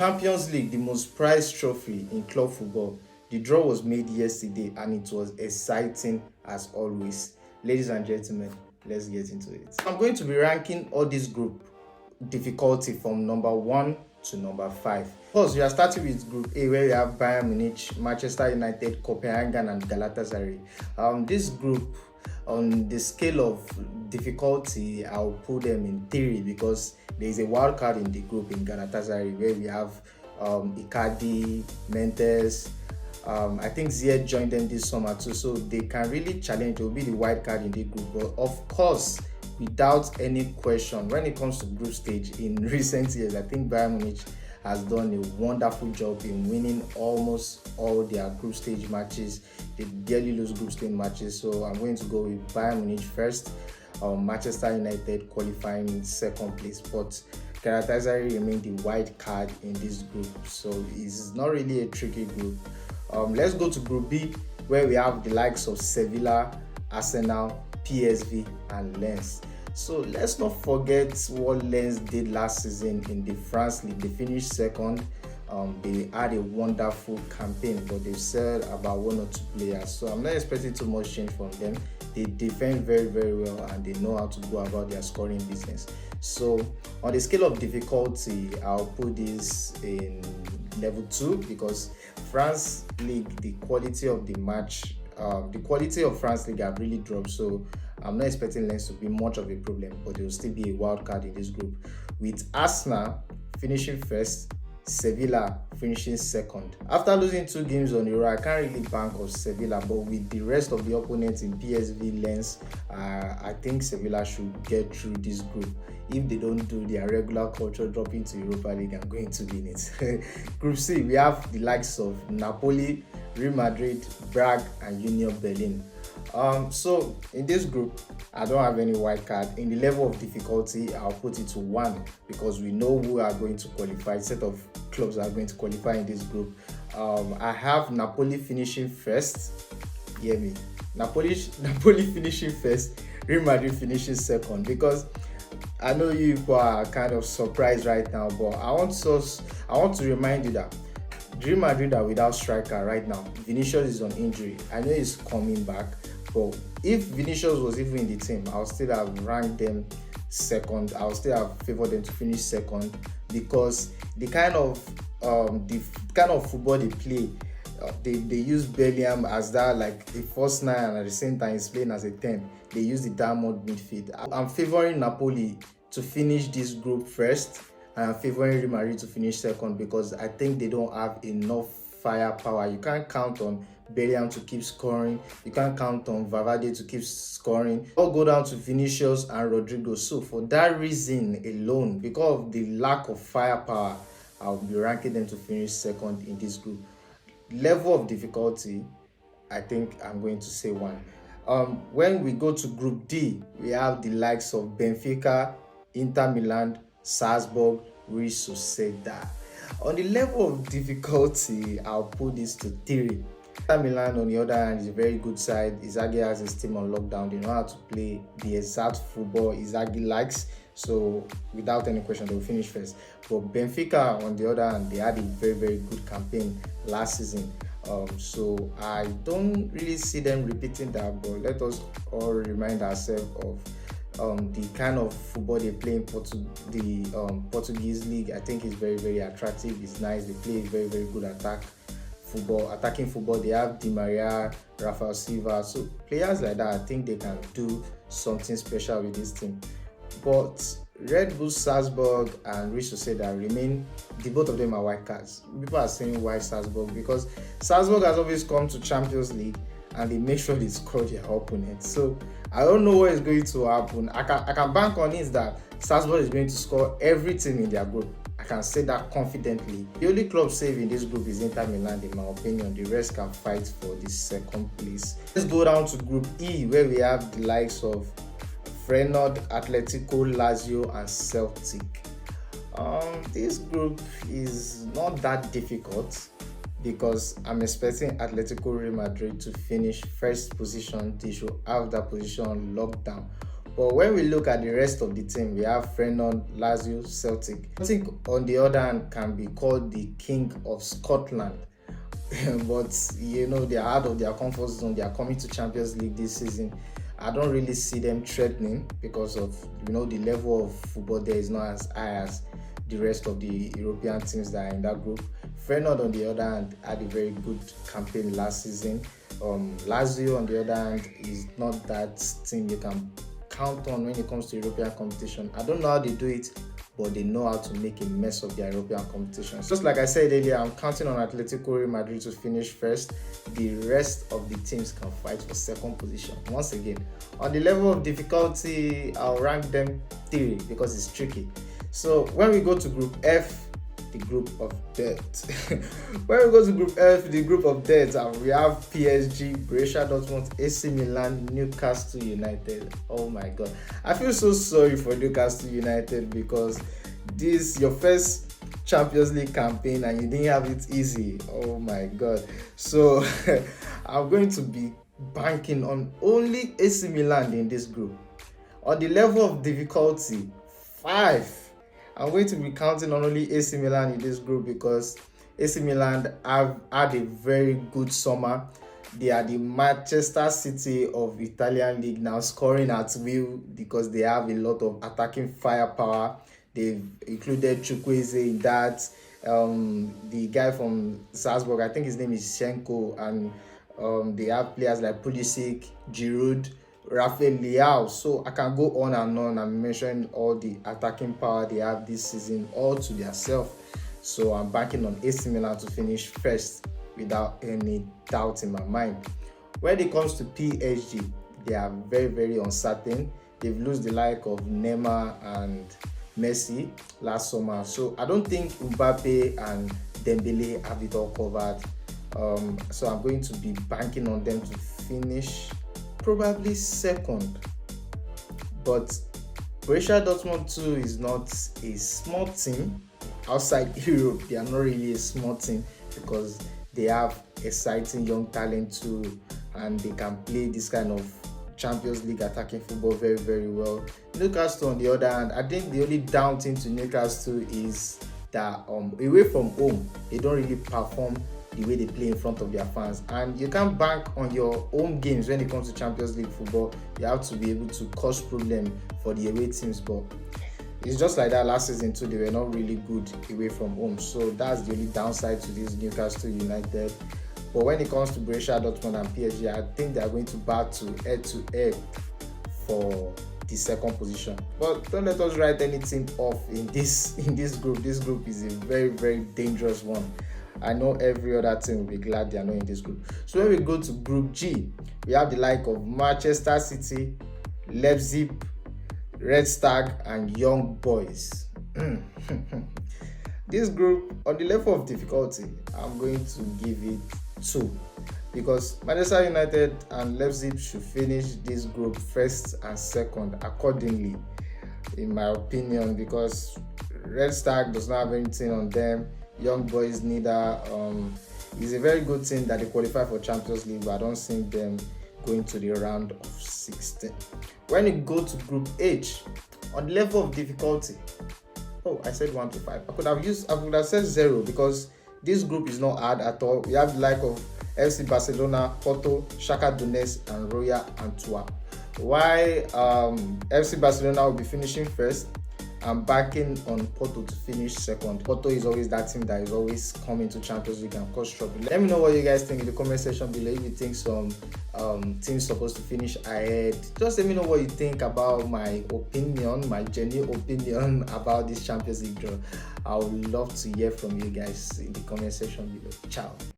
Champions League, the most prized trophy in club football. The draw was made yesterday and it was exciting as always. Ladies and gentlemen, let's get into it. I'm going to be ranking all this group difficulty from number 1 to number 5. Of course, we are starting with Group A where we have Bayern Munich, Manchester United, Copenhagen and Galatasaray. This group, on the scale of difficulty, I'll put them in 3 because there is a wild card in the group in Galatasaray where we have Icardi, Mendes. I think Ziyech joined them this summer too, so they can really challenge. They will be the wild card in the group, but of course, without any question, when it comes to group stage in recent years, I think Bayern Munich has done a wonderful job in winning almost all their group stage matches. They barely lose group stage matches, so I'm going to go with Bayern Munich first, Manchester United qualifying second place, but Galatasaray remain the wild card in this group, so it's not really a tricky group. Let's go to Group B where we have the likes of Sevilla, Arsenal, PSV and Lens. So let's not forget what Lens did last season in the France League. They finished second. They had a wonderful campaign, but they sold about 1 or 2 players. So I'm not expecting too much change from them. They defend very, very well and they know how to go about their scoring business. So on the scale of difficulty, I'll put this in level 2 because France League, the quality of the match, the quality of France League have really dropped. So I'm not expecting Lens to be much of a problem, but there will still be a wild card in this group, with Arsenal finishing first, Sevilla finishing second. After losing 2 games on the row, I can't really bank on Sevilla, but with the rest of the opponents in PSV, Lens, I think Sevilla should get through this group. If they don't do their regular culture dropping to Europa League, I'm going to win it. Group C, we have the likes of Napoli, Real Madrid, Prague and Union Berlin. So in this group, I don't have any wild card. In the level of difficulty, I'll put it to 1 because we know who are going to qualify. Set of clubs are going to qualify in this group. I have Napoli finishing first. Hear me. Napoli finishing first, Real Madrid finishing second, because I know you people are kind of surprised right now, but I want to remind you that Real Madrid are without striker right now. Vinicius is on injury. I know he's coming back, but if Vinicius was even in the team, I'll still have ranked them second. I'll still have favored them to finish second because the kind of football they play, they use Bellingham as that like a first 9 and at the same time he's playing as a 10. They use the diamond midfield. I'm favoring Napoli to finish this group first, and I'm favoring Real Madrid to finish second because I think they don't have enough firepower. You can't count on Bellingham to keep scoring. You can't count on Valverde to keep scoring. All go down to Vinicius and Rodrigo. So for that reason alone, because of the lack of firepower, I'll be ranking them to finish second in this group. Level of difficulty, I think I'm going to say 1. When we go to Group D, we have the likes of Benfica, Inter Milan, Salzburg, Real Sociedad. On the level of difficulty, I'll put this to 3. Inter Milan, on the other hand, is a very good side. Inzaghi has his team on lockdown. They know how to play the exact football Inzaghi likes. So without any question, they will finish first. But Benfica, on the other hand, they had a very, very good campaign last season. So I don't really see them repeating that. But let us all remind ourselves of the kind of football they play in the Portuguese league. I think is very, very attractive. It's nice. They play very, very good attacking football. They have Di Maria, Rafael Silva. So players like that, I think they can do something special with this team. But Red Bull Salzburg and Real Sociedad remain, both of them are white cards. People are saying why Salzburg, because Salzburg has always come to Champions League and they make sure they score their opponents. So I don't know what is going to happen. I can bank on it that Salzburg is going to score every team in their group. I can say that confidently. The only club safe in this group is Inter Milan, in my opinion. The rest can fight for the second place. Let's go down to Group E where we have the likes of Feyenoord, Atletico, Lazio and Celtic. This group is not that difficult because I'm expecting Atletico Real Madrid to finish first position. They should have that position locked down. But when we look at the rest of the team, we have Feyenoord, Lazio, Celtic. Celtic, on the other hand, can be called the king of Scotland. But they are out of their comfort zone. They are coming to Champions League this season. I don't really see them threatening because of the level of football there is not as high as the rest of the European teams that are in that group. Feyenoord, on the other hand, had a very good campaign last season. Lazio, on the other hand, is not that team you can count on when it comes to European competition. I don't know how they do it, but they know how to make a mess of their European competitions. Just like I said earlier, I'm counting on Atletico Real Madrid to finish first. The rest of the teams can fight for second position. Once again, on the level of difficulty, I'll rank them 3 because it's tricky. So when we go to Group F, the group of death. When we go to Group F, the group of death, we have PSG, Borussia Dortmund, AC Milan, Newcastle United. Oh my God, I feel so sorry for Newcastle United because this is your first Champions League campaign and you didn't have it easy. Oh my God. So I'm going to be banking on only AC Milan in this group. On the level of difficulty, 5. I'm going to be counting on only AC Milan in this group because AC Milan have had a very good summer. They are the Manchester City of Italian league now, scoring at will because they have a lot of attacking firepower. They've included Chukwueze in that. The guy from Salzburg, I think his name is Schenko, and they have players like Pulisic, Giroud, Rafael Leao. So I can go on and mention all the attacking power they have this season all to themselves. So I'm banking on AC Milan to finish first without any doubt in my mind. When it comes to PSG, they are very, very uncertain. They've lost the like of Neymar and Messi last summer. So I don't think Mbappe and Dembele have it all covered. So I'm going to be banking on them to finish probably second. But Borussia Dortmund too is not a small team. Outside Europe, they are not really a small team because they have exciting young talent too, and they can play this kind of Champions League attacking football very, very well. Newcastle, on the other hand, I think the only down thing to Newcastle is that away from home, they don't really perform the way they play in front of their fans, and you can't bank on your home games when it comes to Champions League football. You have to be able to cause problem for the away teams, but it's just like that last season too. They were not really good away from home, so that's the only downside to this Newcastle United. But when it comes to Borussia Dortmund and PSG, I think they are going to battle head to head for the second position. But don't let us write any team off in this group. This group is a very, very dangerous one. I know every other team will be glad they are not in this group. So when we go to Group G, we have the like of Manchester City, Leipzig, Red Stag, and Young Boys. This group, on the level of difficulty, I'm going to give it 2 because Manchester United and Leipzig should finish this group first and second accordingly, in my opinion, because Red Stag does not have anything on them. Young Boys neither. It's a very good team that they qualify for Champions League, but I don't see them going to the round of 16. When you go to Group H, on the level of difficulty, I said 1 to 5. I could have said 0 because this group is not hard at all. We have the like of FC Barcelona, Porto, Shakhtar Donetsk, and Royal Antwerp. Why FC Barcelona will be finishing first, I'm backing on Porto to finish second. Porto is always that team that is always coming to Champions League and cause trouble. Let me know what you guys think in the comment section below. If you think some teams supposed to finish ahead, just let me know what you think about my opinion, my genuine opinion about this Champions League draw. I would love to hear from you guys in the comment section below. Ciao.